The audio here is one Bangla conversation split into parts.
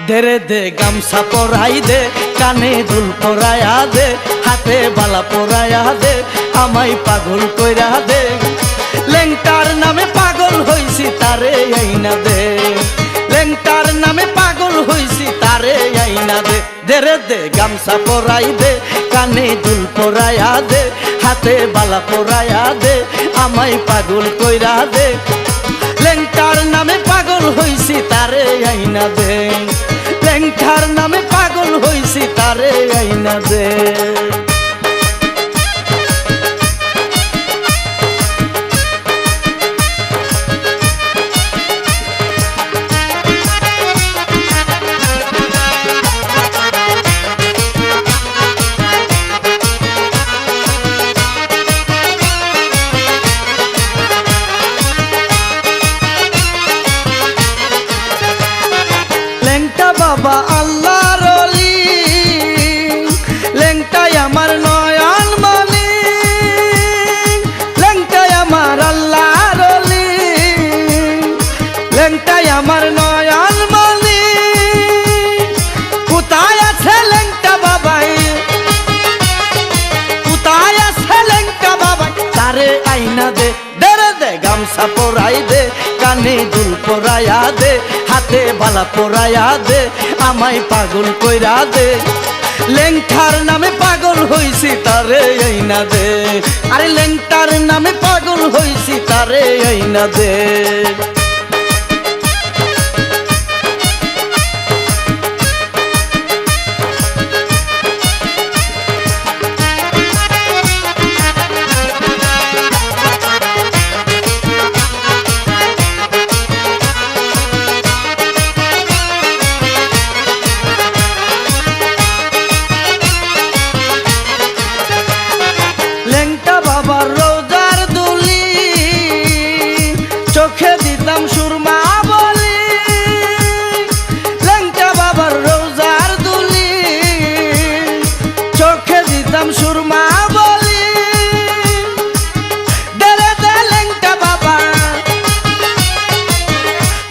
দেরে দে গামছা পরাই দে, কানে দুল পরায়া দে, হাতে বালা পরায়া দে, আমায় পাগল কইরা দে। লেংটার নামে পাগল হইছি তারে আইনা দে, লেংটার নামে পাগল হইছি তারে আইনা দে। দেরে দে গামছা পরাই দে, কানে দুল পরায়া দে, হাতে বালা পরায়া দে, আমায় পাগল কইরা দে। লেংটার নামে পাগল হইছি তারে আইনা দে, লেংটার নামে পাগল হইছি তারে আইনা দে। বাবা আল্লাহর ওলি, লেংটাই আমার নয়ন মনি, লেংটাই আমার আল্লাহর ওলি, লেংটাই আমার নয়ন মনি। কোথায় আছে লেংটা বাবাই, কোথায় আছে লেংটা বাবাই, তারে আইনা দে। দেরে দে গামছা পরাই দে, কানে দুল পরায়া দে, হাতে বালা পরায়া দে, আমায় পাগল কইরা দে। লেংটার নামে পাগল হইছি তারে আইনা দে, আরে লেংটার নামে পাগল হইছি তারে আইনা দে। লেংটা বাবার রোজার দুলি, চোখে দিতাম সুরমা বলি, লেংটা বাবার রোজার দুলি, চোখে দিতাম সুরমা বলি। দেরে দে লেংটা বাবা,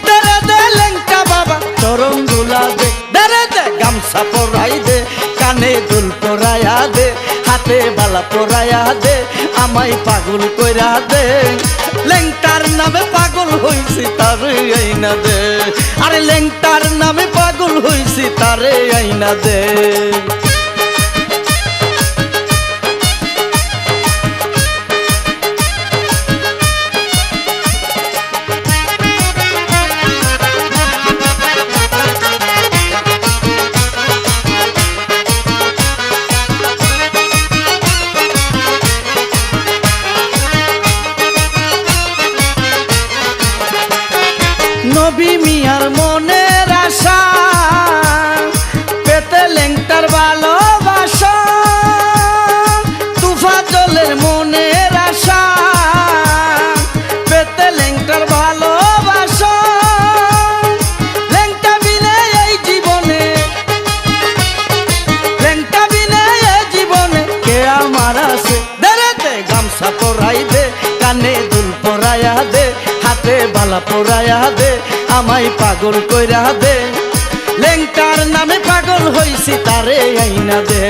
দেরে দে লেংটা বাবা, চরণ দুলা দে। দেরে দে গামছা পরাই দে, কানে দুল পরায়া দে, হাতে বালা পরায়া দে, আমায় পাগল কইরা দে। লেংটার নামে পাগল হইছি তারে আইনা দে, আরে লেংটার নামে পাগল হইছি তারে আইনা দে। নবী মিয়ার মনের আশা, পেতে লেংটার ভালোবাসা, তুফাজলের মনের আশা, পেতে লেংটার ভালোবাসা। লেংটা বিনে এই জীবনে, লেংটা বিনে এই জীবনে কে আমার আছে। দেরে দে গামছা পরাই দে, কানে দুল পরায়া দে, হাতে বালা পরায়া দে, আমায় পাগল কইরা দে। লেংটার নামে পাগল হইছি তারে আইনা দে,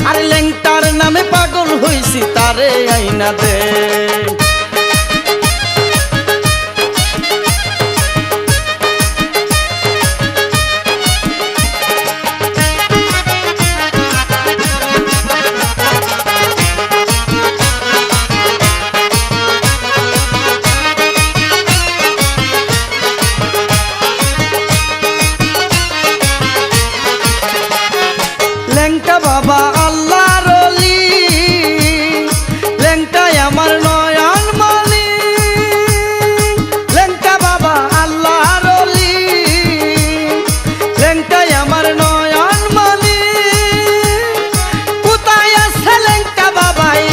আরে লেংটার নামে পাগল হইছি তারে আইনা দে। লেংটা বাবা আল্লাহর ওলি, লেংটাই আমার নয়ন মনি, লেংটা বাবা আল্লাহর ওলি, লেংটাই আমার নয়ন মনি। কোথায় আছে লেংটা বাবাই,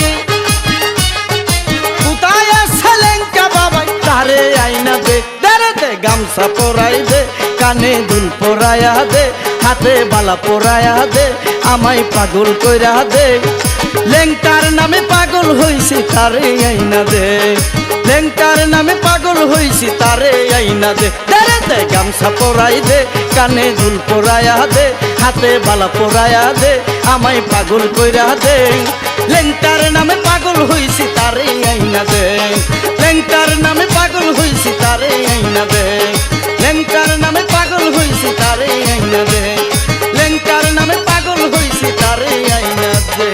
কোথায় আছে লেংটা বাবাই, তারে আইনা দে। দেরে দে গামছা পরাই দে, কানে দুল পরায়া দে, হাতে বালা পরায়া দে, আমায় পাগল কইরা দে। লেংটার নামে পাগল হইছি তারে আইনা দে, লেংটার নামে পাগল হইছি তারে আইনা দে দেরে দে গামছা পরাই দে কানে দুল পরায়া দে হাতে বালা পরায়া দে আমায় পাগল কইরা দে লেংটার নামে পাগল হইছি তারে আইনা দে লেংটার নামে পাগল হইছি তারে আইনা দে লেংটার নামে পাগল হইছি তারে আইনা দে লেংটার নামে পাগল হইছি তারে আইনা দে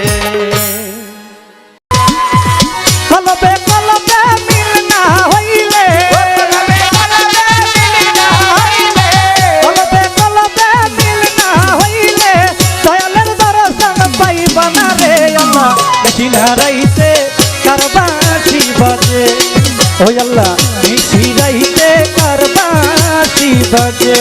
কলবে কলবে মিল না হইলে কলবে কলবে মিল না হইলে দয়ালের দর্শন পাইবা না রে আল্লাহ নিশিরাইতে কারবাসি বাজে ও আল্লাহ নিশিরাইতে কারবাসি বাজে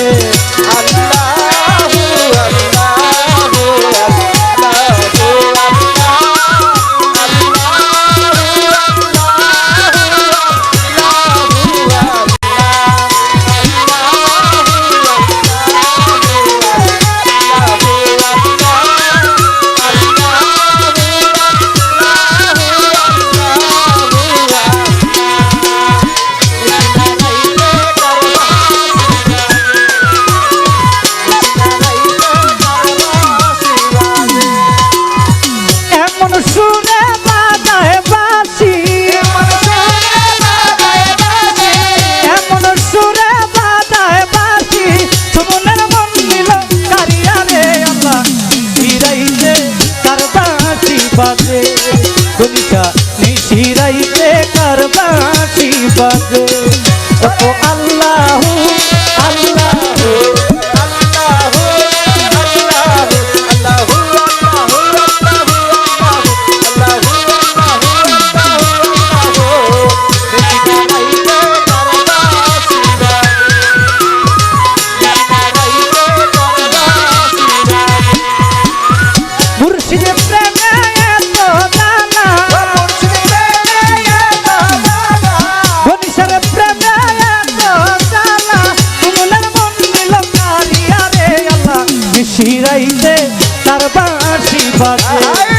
বাজে গনিকা নিশিরাইতে কারবাসি বাজে ও আল্লাহু আল্লাহু আল্লাহু আল্লাহু আল্লাহু মুর্শিদে প্রেমে শিরাইতে তার বাঁশি বাজে